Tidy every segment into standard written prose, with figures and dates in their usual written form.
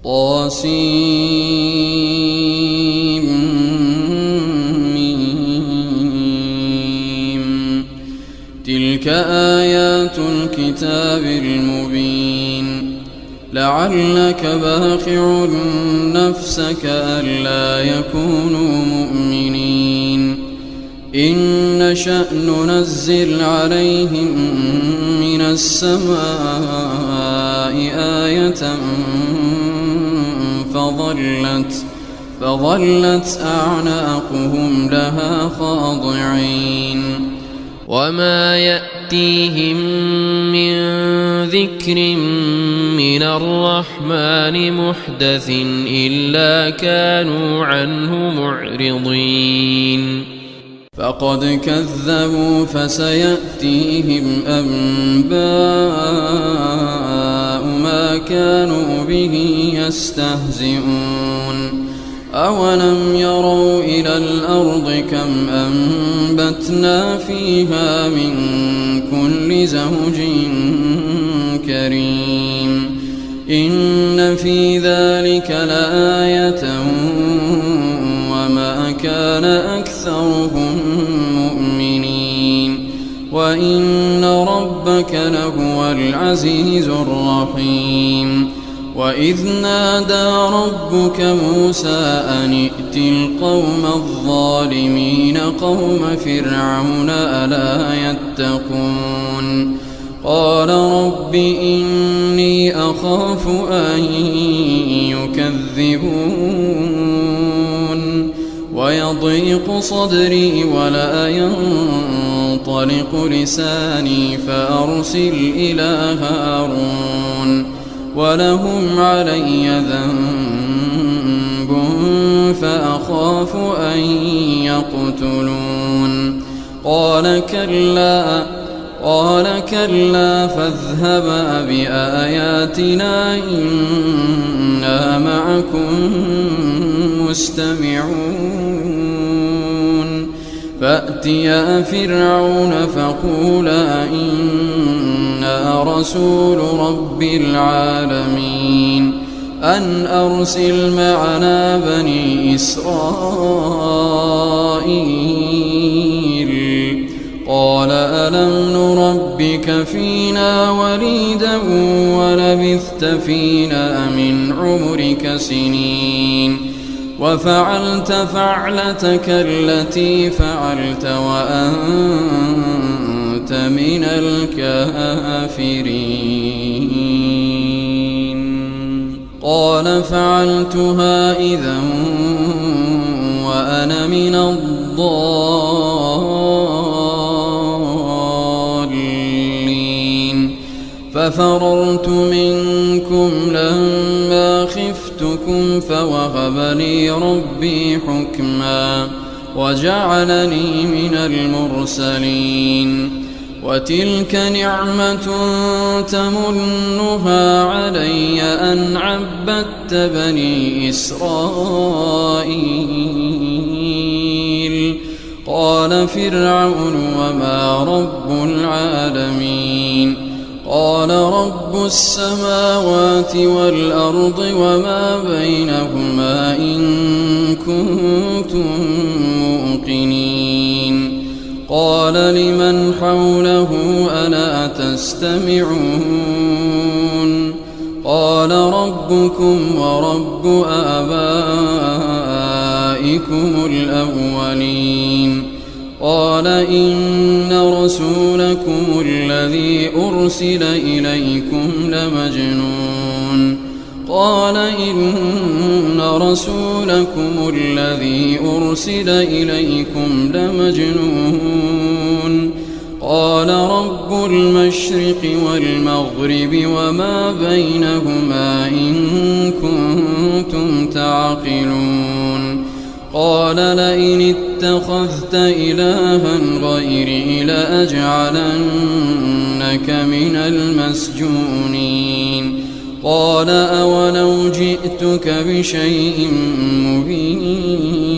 طاسيم. تلك آيات الكتاب المبين. لعلك باخع نفسك ألا يكونوا مؤمنين إن نشأ ننزل عليهم من السماء آية فظلت أعناقهم لها خاضعين. وما يأتيهم من ذكر من الرحمن محدث إلا كانوا عنه معرضين. فقد كذبوا فسيأتيهم أنباء ما كانوا به يستهزئون. أولم يروا إلى الأرض كم أنبتنا فيها من كل زوج كريم إن في ذلك لآية وما كان أكثرهم مؤمنين وإن ربك لهو العزيز الرحيم. وإذ نادى ربك موسى أن ائت القوم الظالمين قوم فرعون ألا يتقون قال رب إني أخاف أن يكذبون ويضيق صدري ولا ينطلق لساني فأرسل إلى هارون ولهم علي ذنب فأخاف أن يقتلون قال كلا فاذهبا بآياتنا إنا معكم مستمعون. فأتيا فرعون فقولا إنا رسول رب العالمين أن أرسل معنا بني إسرائيل. قال ألم نربك فينا وليدا ولبثت فينا من عمرك سنين وفعلت فعلتك التي فعلت وأنت من الكافرين. قال فعلتها إذا وأنا من الضالين ففررت منكم لما خفتكم فوهب لي ربي حكما وجعلني من المرسلين. وتلك نعمة تمنها علي أن عبدت بني إسرائيل. قال فرعون وما رب العالمين قال رب السماوات والأرض وما بينهما إن كنتم موقنين. قال لمن حوله ألا تستمعون قال ربكم ورب آبائكم الأولين. قال إن رسولكم الذي أرسل إليكم لمجنون. قال إن رسولكم الذي أرسل إليكم لمجنون. قال رب المشرق والمغرب وما بينهما إن كنتم تعقلون. قال لئن اتخذت إلها غيري لأجعلنك من المسجونين. قال أولو جئتك بشيء مبين.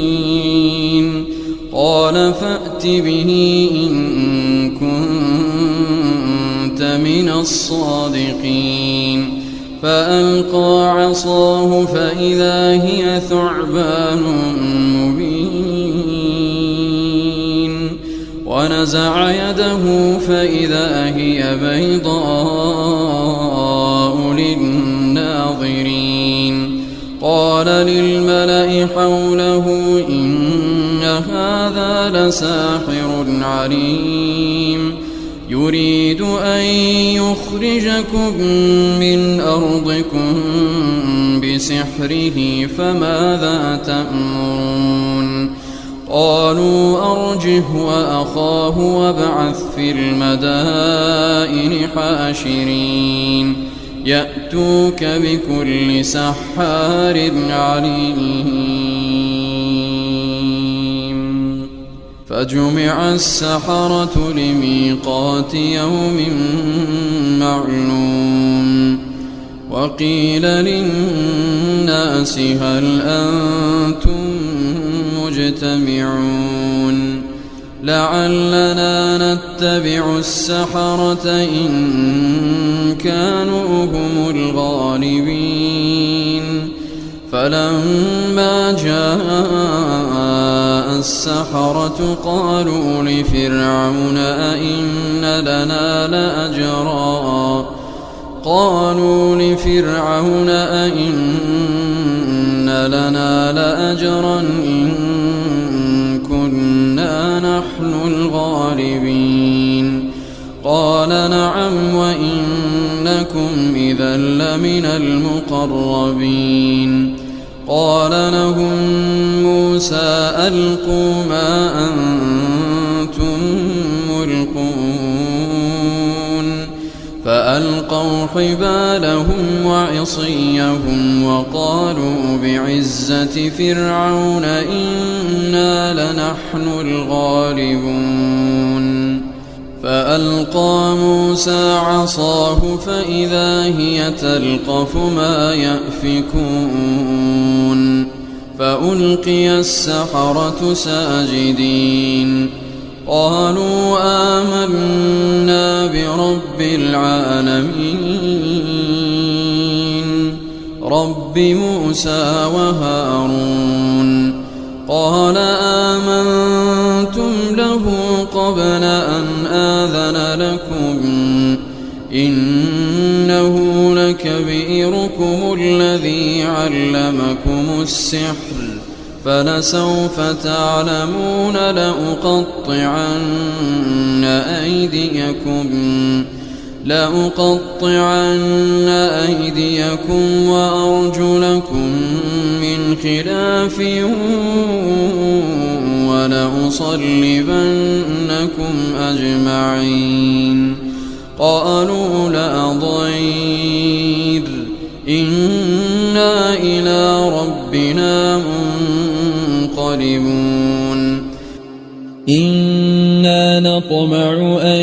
قال فأت به إن كنت من الصادقين. فألقى عصاه فإذا هي ثعبان مبين ونزع يده فإذا هي بيضاء للناظرين قال للملأ حوله إن هذا لساحر عليم يريد أن يخرجكم من أرضكم بسحره فماذا تأمرون قالوا أرجه وأخاه وابعث في المدائن حاشرين يأتوك بكل سحار عليم فجمع السحرة لميقات يوم معلوم وقيل للناس هل أنتم مجتمعون لعلنا نتبع السحرة إن كانوا هم الغالبين فلما جاء السحرة قالوا لفرعون أئن لنا لأجرا إن كنا نحن الغالبين قال نعم وإنكم إذا لمن المقربين قال لهم موسى ألقوا ما أنتم ملقون فألقوا حبالهم وعصيهم وقالوا بعزة فرعون إنا لنحن الغالبون فألقى موسى عصاه فإذا هي تلقف ما يأفكون فألقي السحرة ساجدين قالوا آمنا برب العالمين رب موسى وهارون قال آمنتم له قبل أن آذن لكم إنه لكبيركم الذي علمكم السحر فلسوف تعلمون لأقطعن أيديكم وأرجلكم من خلاف ولأصلبنكم أجمعين قالوا لا ضير إنا إلى ربنا منقلبون إنا نطمع أن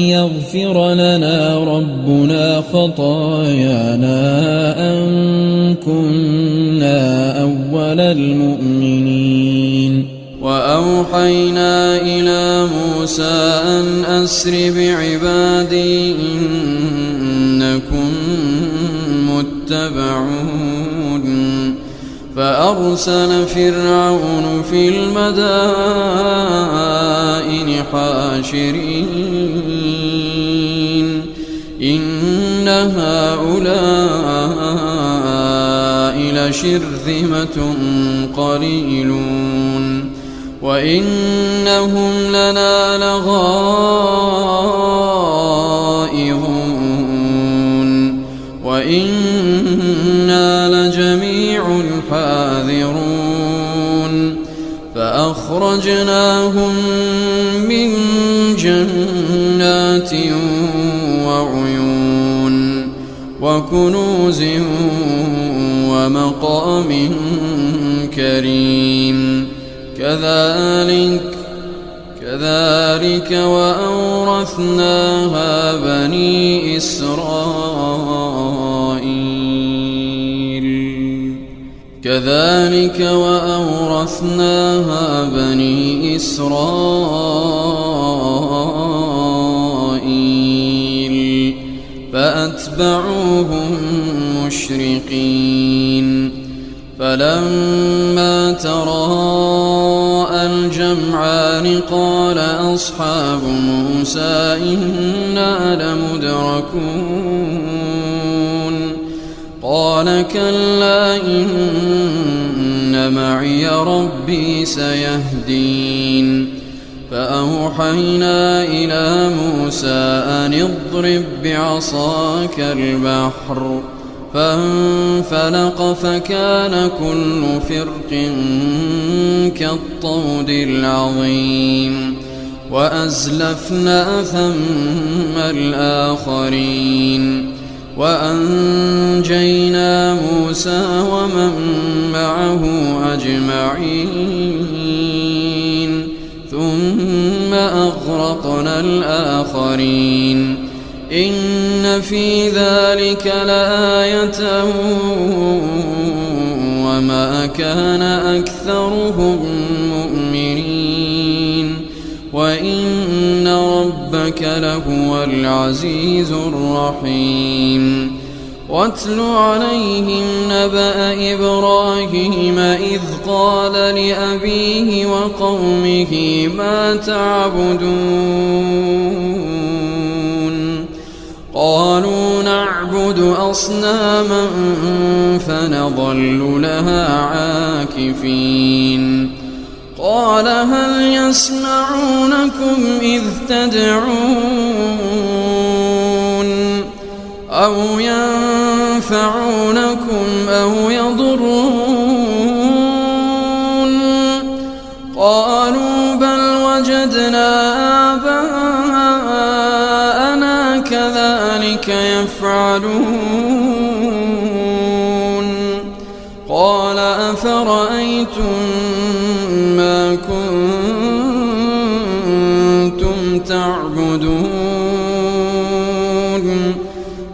يغفر لنا ربنا خطايانا أن كنا أول المؤمنين وأوحينا إلى موسى أن أسر بعبادي إنكم متبعون فأرسل فرعون في المدائن حاشرين إن هؤلاء لشرذمة قليلون وإنهم لنا لغائظون وإنا لجميع حاذرون فأخرجناهم من جنات وعيون وكنوز ومقام كريم كذلك وأورثناها بني إسرائيل فأتبعوهم المشرقين فلما تراءى الجمعان قال أصحاب موسى إنا لمدركون قال كلا إن معي ربي سيهدين فأوحينا إلى موسى أن اضرب بعصاك البحر فانفلق فكان كل فرق كالطود العظيم وأزلفنا ثم الآخرين وأنجينا موسى ومن معه أجمعين ثم أغرقنا الآخرين إن في ذلك لآية وما كان أكثرهم مؤمنين وإن ربك لهو العزيز الرحيم واتل عليهم نبأ إبراهيم إذ قال لأبيه وقومه ما تعبدون قالوا نعبد أصناما فنظل لها عاكفين قال هل يسمعونكم إذ تدعون أو ينفعونكم أو يضرون قالوا بل وجدنا آباءنا كذلك يفعلون قال أفرأيتم ما كنتم تعبدون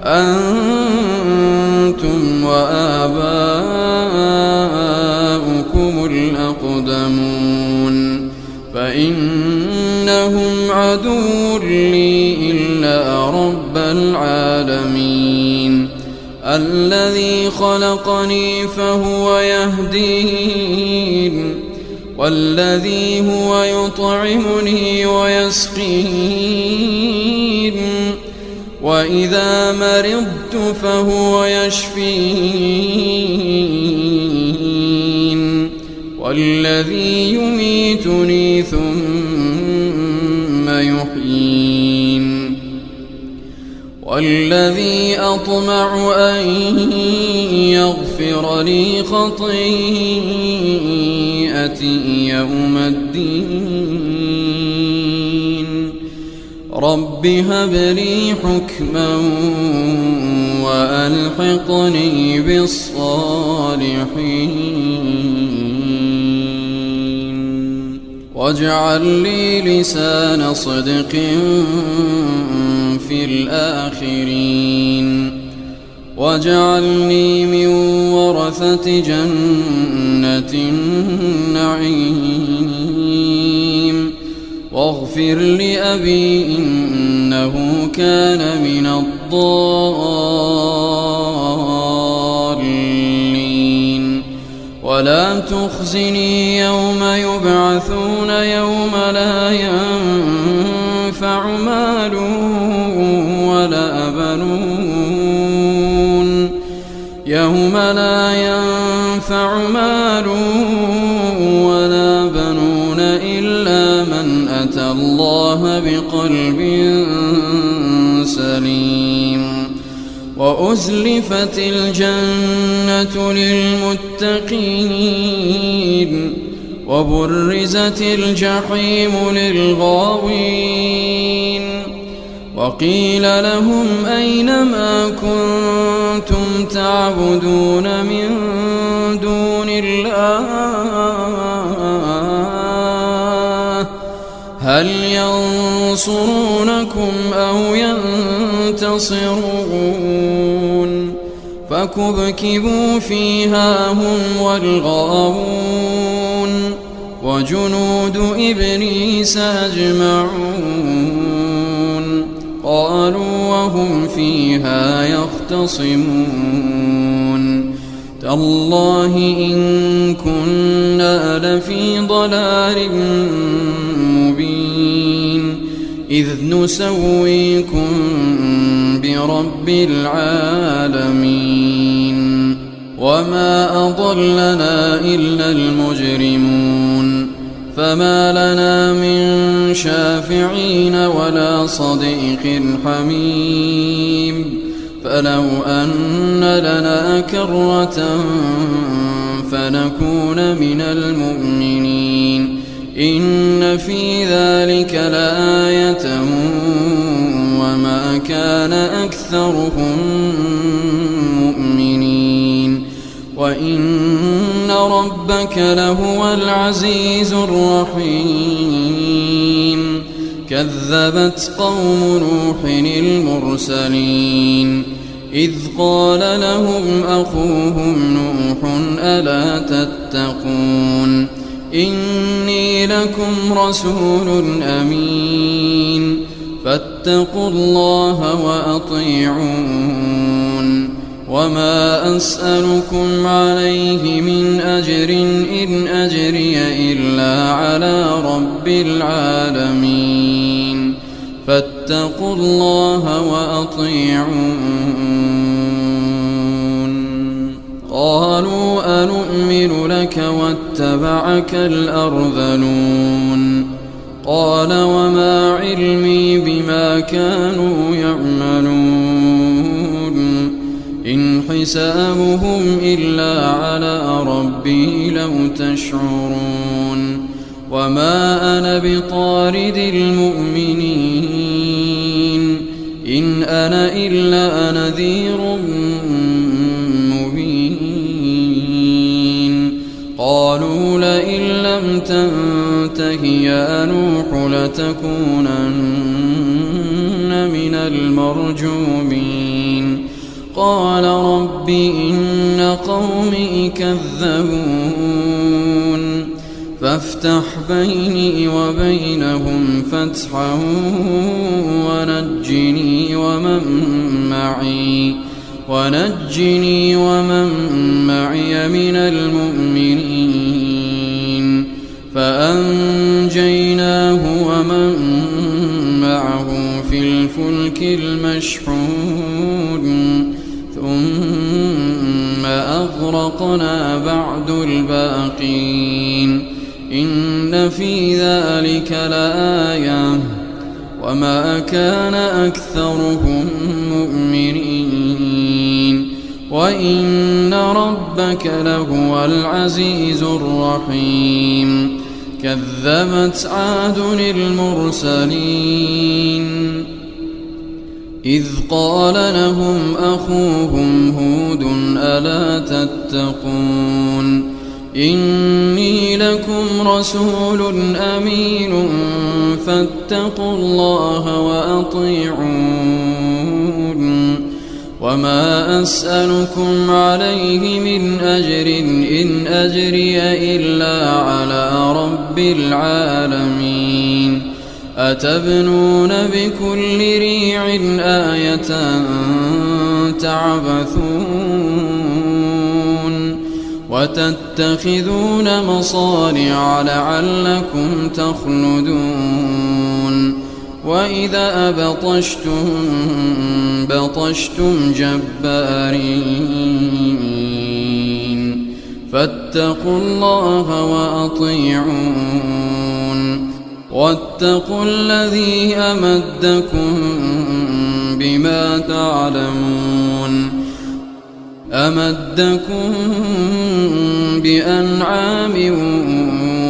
أنتم وآباؤكم الأقدمون فإنهم عدو لي إلا رب العالمين الذي خلقني فهو يهدين والذي هو يطعمني ويسقين وإذا مرضت فهو يشفين والذي يميتني ثم يحيين والذي أطمع أن يغفر لي خطيئتي يوم الدين رب هب لي حكما وألحقني بالصالحين واجعل لي لسان صدق في الآخرين واجعلني من ورثة جنة النعيم واغفر لأبي إنه كان من الضالين ولا تخزني يوم يبعثون يوم لا ينفع مال ولا بنون يوم لا ينفع مال ولا بنون إلا من أتى الله بقلب سليم وأزلفت الجنة للمتقين وبرزت الجحيم للغاوين وقيل لهم أين ما كنتم تعبدون من دون الله هل ينصرونكم أو ينتصرون فكبكبوا فيها هم والغاوون وجنود إبليس أجمعون قالوا وهم فيها يختصمون تالله إن كنا لفي ضلال مبين إذ نسويكم برب العالمين وما أضلنا إلا المجرمون فما لنا من شافعين ولا صديق حميم فلو أن لنا كرة فنكون من المؤمنين إن في ذلك لآية وما كان أكثرهم مؤمنين وإن ربك لهو العزيز الرحيم كذبت قوم نوح المرسلين إذ قال لهم أخوهم نوح ألا تتقون إني لكم رسول أمين فاتقوا الله وأطيعون وما أسألكم عليه من أجر إن أجري إلا على رب العالمين فاتقوا الله وأطيعون قالوا أنؤمن لك واتبعك الأرذلون قال وما علمي بما كانوا يعملون إن حسابهم إلا على ربي لو تشعرون وما أنا بطارد المؤمنين إن أنا إلا نذير مبين قالوا لئن لم تنته يا نوح لتكونن من المرجومين قال رب إن قومي كذبون فافتح بيني وبينهم فتحا ونجني ومن معي من المؤمنين فأنجيناه ومن معه في الفلك المشحون ثم أغرقنا بعد الباقين إن في ذلك لآية وما كان أكثرهم مؤمنين وإن ربك لهو العزيز الرحيم كذبت عاد المرسلين إذ قال لهم أخوهم هود ألا تتقون إني لكم رسول أمين فاتقوا الله وأطيعون وما أسألكم عليه من أجر إن أجري إلا على رب العالمين أتبنون بكل ريع آية تعبثون وتتخذون مصانع لعلكم تخلدون وإذا بطشتم جبارين فاتقوا الله وأطيعون واتقوا الذي أمدكم بما تعلمون أمدكم بأنعام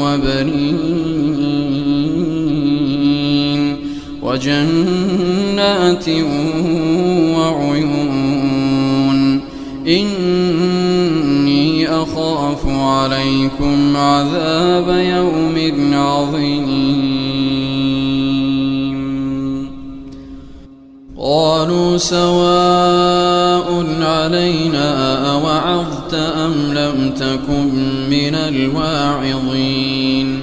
وبنين وجنات وعيون إني أخاف عليكم عذاب يوم عظيم قالوا سواء علينا أوعظت أم لم تكن من الواعظين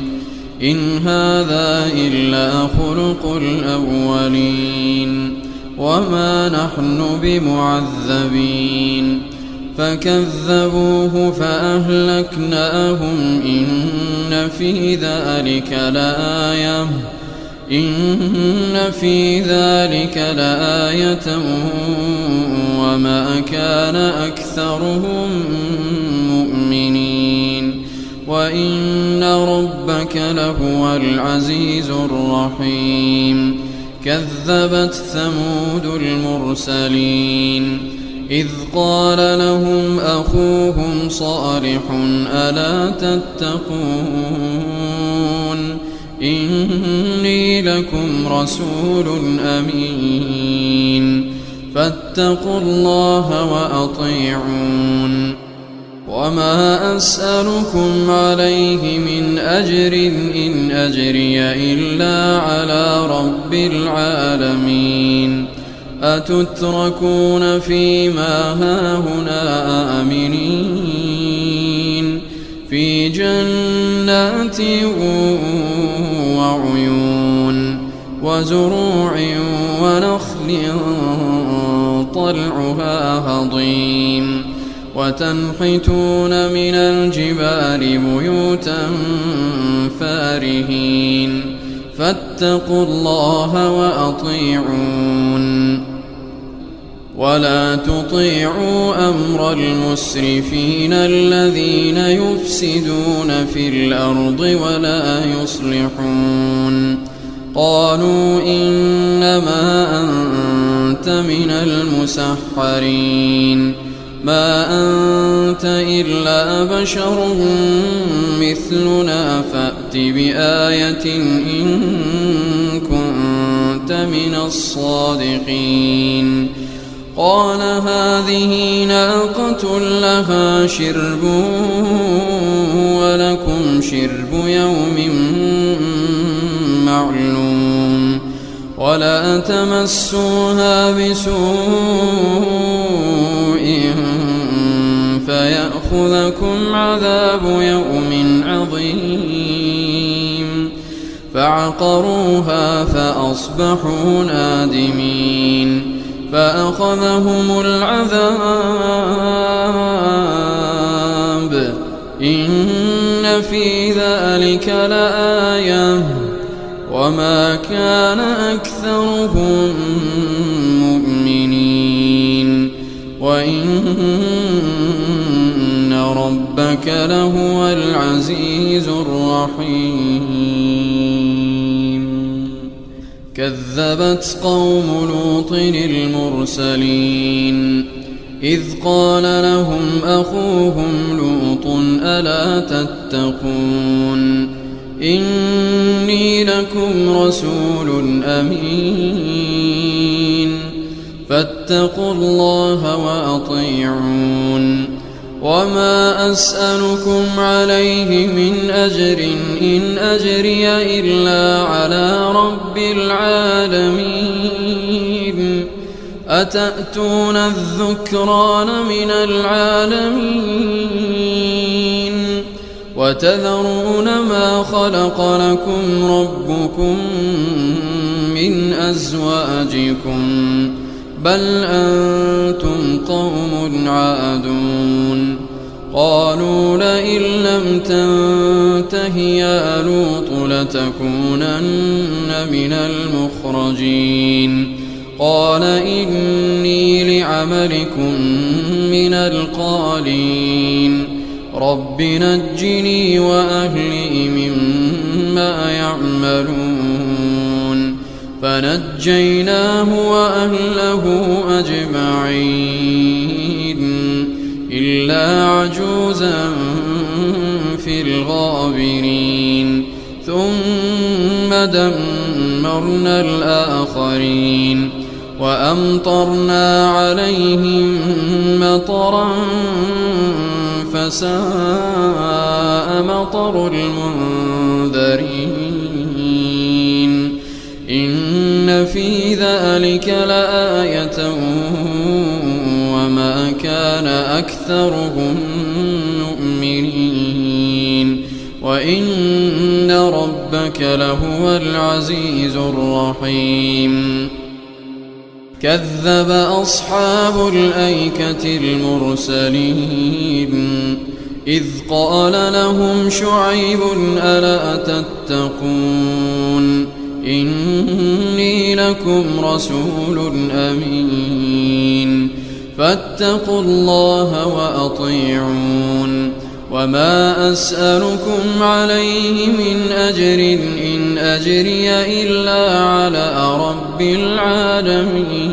إن هذا إلا خلق الأولين وما نحن بمعذبين فكذبوه فأهلكناهم إن في ذلك لآية وما كان أكثرهم مؤمنين وإن ربك لهو العزيز الرحيم كذبت ثمود المرسلين إذ قال لهم أخوهم صالح ألا تتقون إني لكم رسول أمين فاتقوا الله وأطيعون وما أسألكم عليه من أجر إن أجري إلا على رب العالمين أتتركون فيما هاهنا آمنين في جنات وعيون وزروع ونخل طلعها هضيم وتنحتون من الجبال بيوتا فارهين فاتقوا الله وأطيعون ولا تطيعوا أمر المسرفين الذين يفسدون في الأرض ولا يصلحون قالوا إنما أنت من المسحرين ما أنت إلا بشر مثلنا فأت بآية إن كنت من الصادقين قال هذه ناقة لها شرب ولكم شرب يوم معلوم ولا تمسوها بسوء فيأخذكم عذاب يوم عظيم فعقروها فأصبحوا نادمين فأخذهم العذاب إن في ذلك لآية وما كان أكثرهم مؤمنين وإن ربك لهو العزيز الرحيم كذبت قوم لوط المرسلين إذ قال لهم أخوهم لوط ألا تتقون إني لكم رسول أمين فاتقوا الله وأطيعون وما أسألكم عليه من أجر إن أجري إلا على رب العالمين أتأتون الذكران من العالمين وتذرون ما خلق لكم ربكم من أزواجكم بل أنتم قوم عادون قالوا لئن لم تنته يا لوط لتكونن من المخرجين قال إني لعملكم من القالين رب نجني وأهلي مما يعملون فنجيناه وأهله أجمعين إلا عجوزا في الغابرين ثم دمرنا الآخرين وأمطرنا عليهم مطرا فساء مطر المنذرين إن في ذلك لآية وما كان أكثرهم مؤمنين وإن ربك لهو العزيز الرحيم كذب أصحاب الأيكة المرسلين إذ قال لهم شعيب ألا تتقون إني لكم رسول أمين فاتقوا الله وأطيعون وما أسألكم عليه من أجر إن أجري إلا على رب العالمين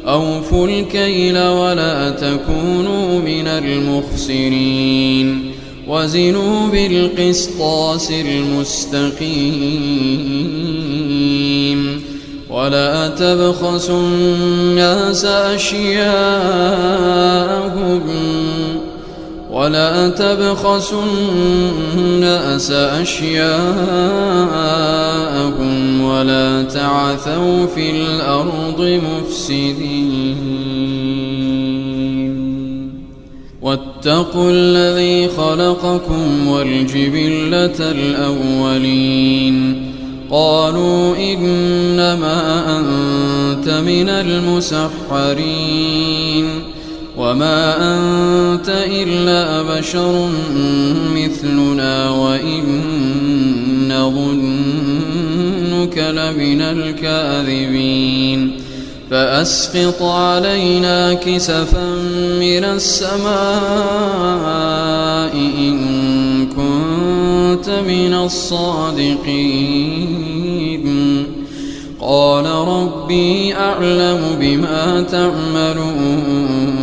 أوفوا الكيل ولا تكونوا من المخسرين وزنوا بالقسطاس المستقيم ولا تبخسوا الناس أشياءهم ولا تعثوا في الأرض مفسدين واتقوا الذي خلقكم والجبلة الأولين قالوا إنما أنت من المسحرين وما أنت إلا بشر مثلنا وإن نظنك لمن الكاذبين فأسقط علينا كسفا من السماء إن كنت من الصادقين قال ربي أعلم بما تعملون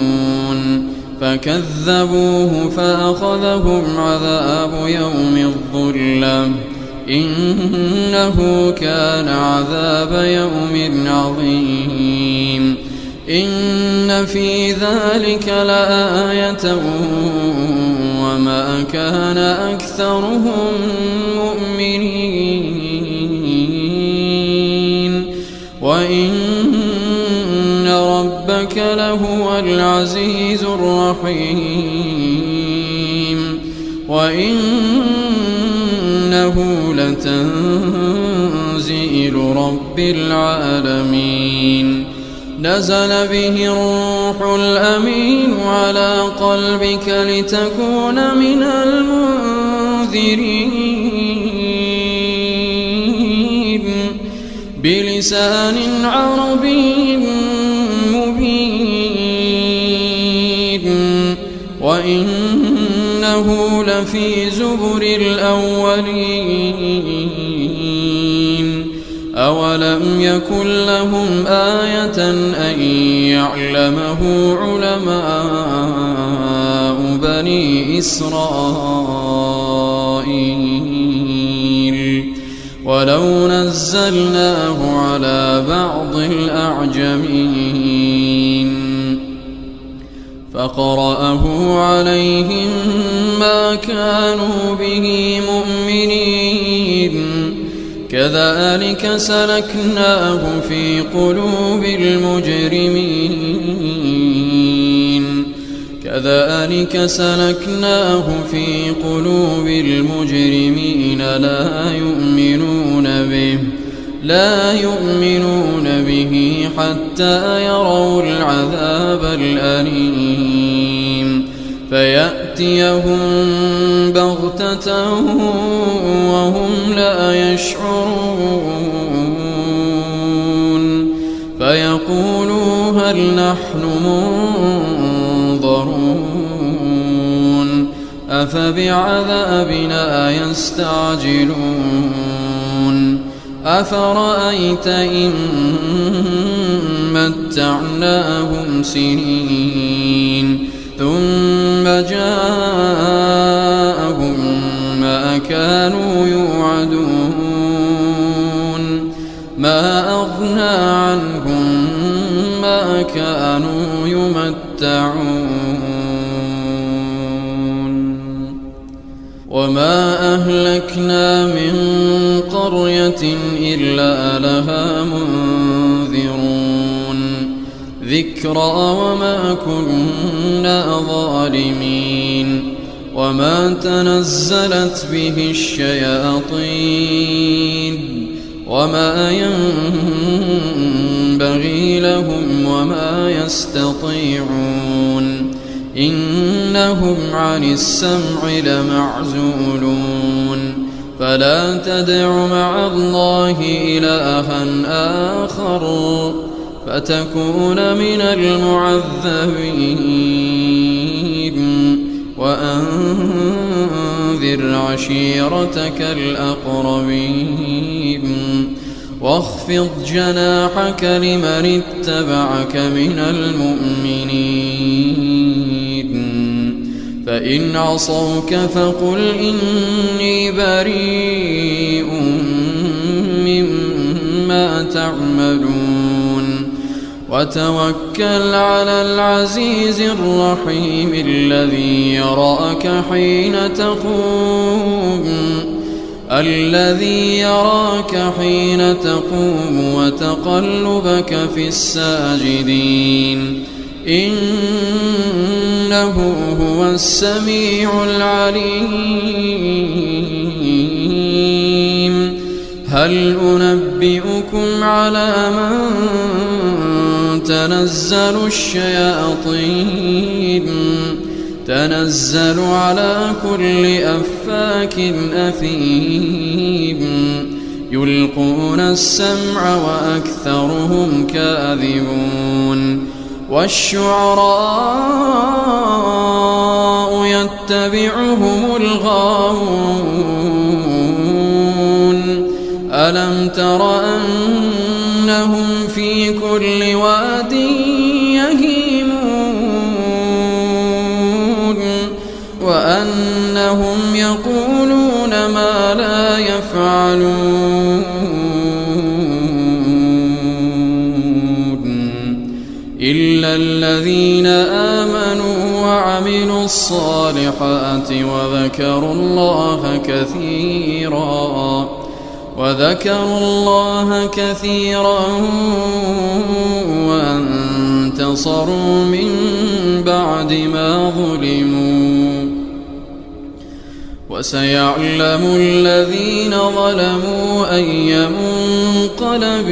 فكذبوه فأخذهم عذاب يوم الظلة إنه كان عذاب يوم عظيم إن في ذلك لآية وما كان أكثرهم مؤمنين وإن ربك لهو العزيز الرحيم وإنه لتنزيل رب العالمين نزل به الروح الأمين على قلبك لتكون من المنذرين بلسان عربي مبين وإنه لفي زبر الأولين أولم يكن لهم آية أن يعلمه علماء بني إسرائيل ولو نزلناه على بعض الأعجمين فقرأه عليهم ما كانوا به مؤمنين كذلك سلكناه في قلوب المجرمين لا يؤمنون به حتى يروا العذاب الأليم فيأتيهم بغتة وهم لا يشعرون فيقولوا هل نحن منظرون أفبعذابنا يستعجلون أفرأيت إن متعناهم سنين ثم جاءهم ما كانوا يوعدون ما أغنى عنهم ما كانوا يمتعون وما أهلكنا من قرية إلا لها منذرون ذكرى وما كنا ظالمين وما تنزلت به الشياطين وما ينبغي لهم وما يستطيعون إنهم عن السمع لمعزولون فلا تدع مع الله إلها آخر فتكون من المعذبين وأنذر عشيرتك الأقربين واخفض جناحك لمن اتبعك من المؤمنين فإن عصوك فقل إني بريء مما تعملون وتوكل على العزيز الرحيم الذي يراك حين تقوم وتقلبك في الساجدين إنه هو السميع العليم هل أنبئكم على من تنزل الشياطين تنزل على كل أفاك أثيم يلقون السمع وأكثرهم كاذبون والشعراء يتبعهم الغاوون ألم تر أنهم في كل واد يهيمون وأنهم يقولون ما لا يفعلون إلا الذين آمنوا وعملوا الصالحات وذكروا الله كثيرا وانتصروا من بعد ما ظلموا وسيعلم الذين ظلموا أي منقلب